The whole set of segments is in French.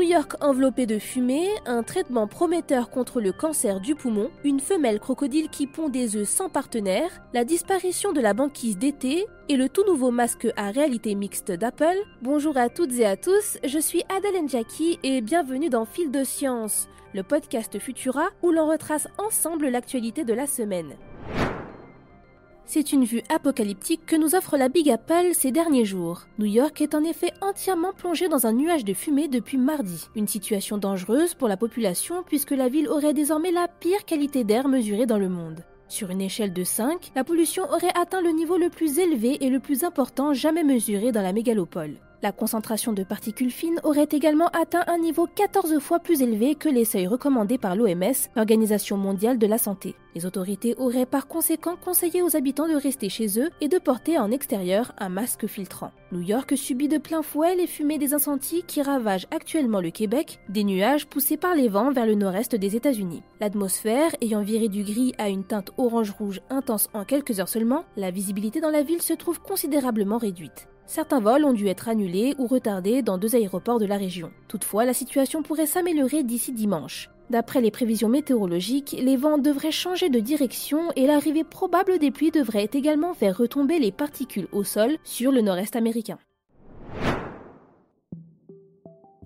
York enveloppé de fumée, un traitement prometteur contre le cancer du poumon, une femelle crocodile qui pond des œufs sans partenaire, la disparition de la banquise d'été et le tout nouveau masque à réalité mixte d'Apple. Bonjour à toutes et à tous, je suis Adèle Njaki et bienvenue dans Fil de Science, le podcast Futura où l'on retrace ensemble l'actualité de la semaine. C'est une vue apocalyptique que nous offre la Big Apple ces derniers jours. New York est en effet entièrement plongée dans un nuage de fumée depuis mardi. Une situation dangereuse pour la population puisque la ville aurait désormais la pire qualité d'air mesurée dans le monde. Sur une échelle de 5, la pollution aurait atteint le niveau le plus élevé et le plus important jamais mesuré dans la mégalopole. La concentration de particules fines aurait également atteint un niveau 14 fois plus élevé que les seuils recommandés par l'OMS, l'Organisation mondiale de la santé. Les autorités auraient par conséquent conseillé aux habitants de rester chez eux et de porter en extérieur un masque filtrant. New York subit de plein fouet les fumées des incendies qui ravagent actuellement le Québec, des nuages poussés par les vents vers le nord-est des États-Unis. L'atmosphère ayant viré du gris à une teinte orange-rouge intense en quelques heures seulement, la visibilité dans la ville se trouve considérablement réduite. Certains vols ont dû être annulés ou retardés dans 2 aéroports de la région. Toutefois, la situation pourrait s'améliorer d'ici dimanche. D'après les prévisions météorologiques, les vents devraient changer de direction et l'arrivée probable des pluies devrait également faire retomber les particules au sol sur le nord-est américain.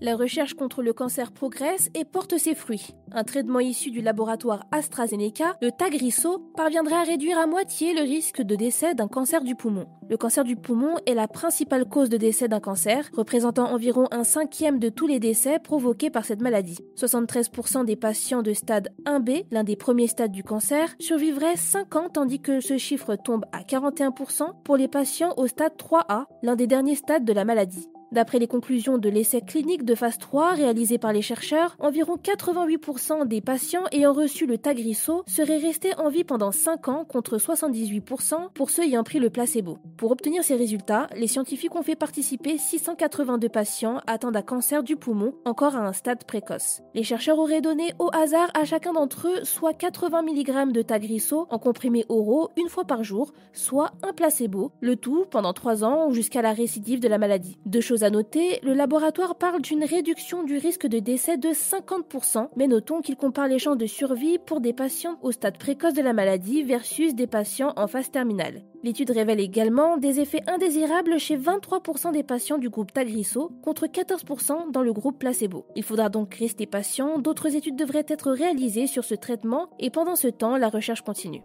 La recherche contre le cancer progresse et porte ses fruits. Un traitement issu du laboratoire AstraZeneca, le Tagrisso, parviendrait à réduire à moitié le risque de décès d'un cancer du poumon. Le cancer du poumon est la principale cause de décès d'un cancer, représentant environ 1/5 de tous les décès provoqués par cette maladie. 73% des patients de stade 1B, l'un des premiers stades du cancer, survivraient 5 ans tandis que ce chiffre tombe à 41% pour les patients au stade 3A, l'un des derniers stades de la maladie. D'après les conclusions de l'essai clinique de phase 3 réalisé par les chercheurs, environ 88% des patients ayant reçu le Tagrisso seraient restés en vie pendant 5 ans contre 78% pour ceux ayant pris le placebo. Pour obtenir ces résultats, les scientifiques ont fait participer 682 patients atteints d'un cancer du poumon, encore à un stade précoce. Les chercheurs auraient donné au hasard à chacun d'entre eux soit 80 mg de Tagrisso en comprimés oraux une fois par jour, soit un placebo, le tout pendant 3 ans ou jusqu'à la récidive de la maladie. Deux choses à noter, le laboratoire parle d'une réduction du risque de décès de 50%, mais notons qu'il compare les chances de survie pour des patients au stade précoce de la maladie versus des patients en phase terminale. L'étude révèle également des effets indésirables chez 23% des patients du groupe Tagrisso contre 14% dans le groupe placebo. Il faudra donc rester patient, d'autres études devraient être réalisées sur ce traitement et pendant ce temps, la recherche continue.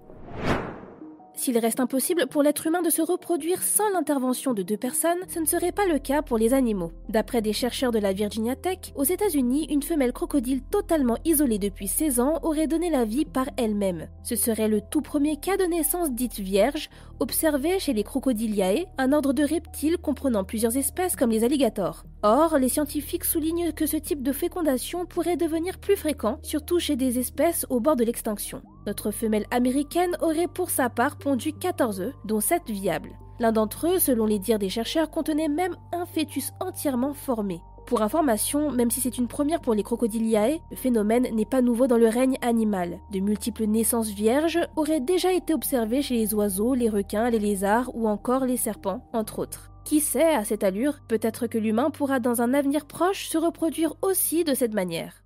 S'il reste impossible pour l'être humain de se reproduire sans l'intervention de 2 personnes, ce ne serait pas le cas pour les animaux. D'après des chercheurs de la Virginia Tech, aux États-Unis, une femelle crocodile totalement isolée depuis 16 ans aurait donné la vie par elle-même. Ce serait le tout premier cas de naissance dite vierge, observé chez les Crocodiliae, un ordre de reptiles comprenant plusieurs espèces comme les alligators. Or, les scientifiques soulignent que ce type de fécondation pourrait devenir plus fréquent, surtout chez des espèces au bord de l'extinction. Notre femelle américaine aurait pour sa part pondu 14 œufs, dont 7 viables. L'un d'entre eux, selon les dires des chercheurs, contenait même un fœtus entièrement formé. Pour information, même si c'est une première pour les Crocodiliae, le phénomène n'est pas nouveau dans le règne animal. De multiples naissances vierges auraient déjà été observées chez les oiseaux, les requins, les lézards ou encore les serpents, entre autres. Qui sait, à cette allure, peut-être que l'humain pourra dans un avenir proche se reproduire aussi de cette manière.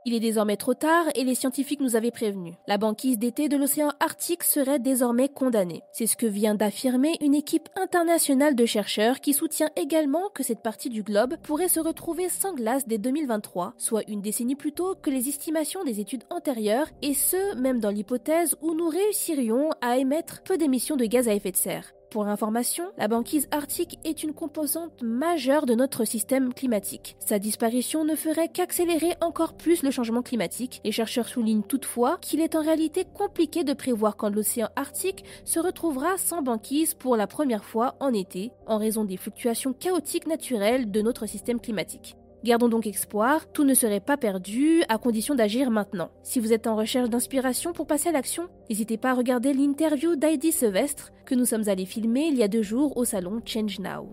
Il est désormais trop tard et les scientifiques nous avaient prévenus. La banquise d'été de l'océan Arctique serait désormais condamnée. C'est ce que vient d'affirmer une équipe internationale de chercheurs qui soutient également que cette partie du globe pourrait se retrouver sans glace dès 2023, soit une décennie plus tôt que les estimations des études antérieures, et ce, même dans l'hypothèse où nous réussirions à émettre peu d'émissions de gaz à effet de serre. Pour information, la banquise arctique est une composante majeure de notre système climatique. Sa disparition ne ferait qu'accélérer encore plus le changement climatique. Les chercheurs soulignent toutefois qu'il est en réalité compliqué de prévoir quand l'océan Arctique se retrouvera sans banquise pour la première fois en été, en raison des fluctuations chaotiques naturelles de notre système climatique. Gardons donc espoir, tout ne serait pas perdu, à condition d'agir maintenant. Si vous êtes en recherche d'inspiration pour passer à l'action, n'hésitez pas à regarder l'interview d'Heidi Sevestre que nous sommes allés filmer il y a 2 jours au salon Change Now.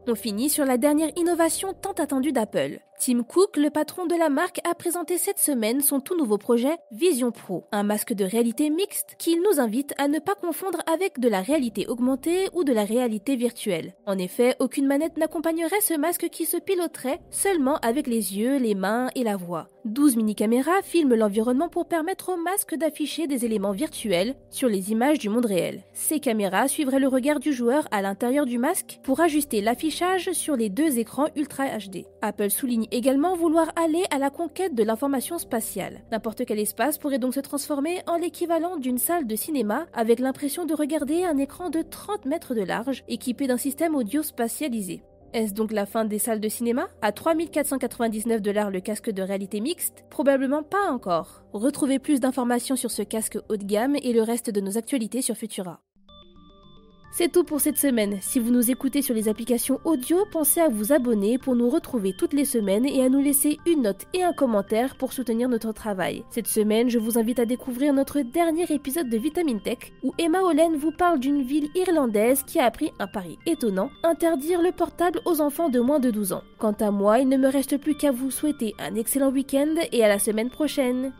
On finit sur la dernière innovation tant attendue d'Apple. Tim Cook, le patron de la marque, a présenté cette semaine son tout nouveau projet Vision Pro, un masque de réalité mixte qu'il nous invite à ne pas confondre avec de la réalité augmentée ou de la réalité virtuelle. En effet, aucune manette n'accompagnerait ce masque qui se piloterait seulement avec les yeux, les mains et la voix. 12 mini-caméras filment l'environnement pour permettre au masque d'afficher des éléments virtuels sur les images du monde réel. Ces caméras suivraient le regard du joueur à l'intérieur du masque pour ajuster l'affichage sur les deux écrans Ultra HD. Apple souligne également vouloir aller à la conquête de l'information spatiale. N'importe quel espace pourrait donc se transformer en l'équivalent d'une salle de cinéma avec l'impression de regarder un écran de 30 mètres de large équipé d'un système audio spatialisé. Est-ce donc la fin des salles de cinéma? À 3 499 $ le casque de réalité mixte? Probablement pas encore. Retrouvez plus d'informations sur ce casque haut de gamme et le reste de nos actualités sur Futura. C'est tout pour cette semaine. Si vous nous écoutez sur les applications audio, pensez à vous abonner pour nous retrouver toutes les semaines et à nous laisser une note et un commentaire pour soutenir notre travail. Cette semaine, je vous invite à découvrir notre dernier épisode de Vitamine Tech où Emma Hollen vous parle d'une ville irlandaise qui a appris un pari étonnant, interdire le portable aux enfants de moins de 12 ans. Quant à moi, il ne me reste plus qu'à vous souhaiter un excellent week-end et à la semaine prochaine.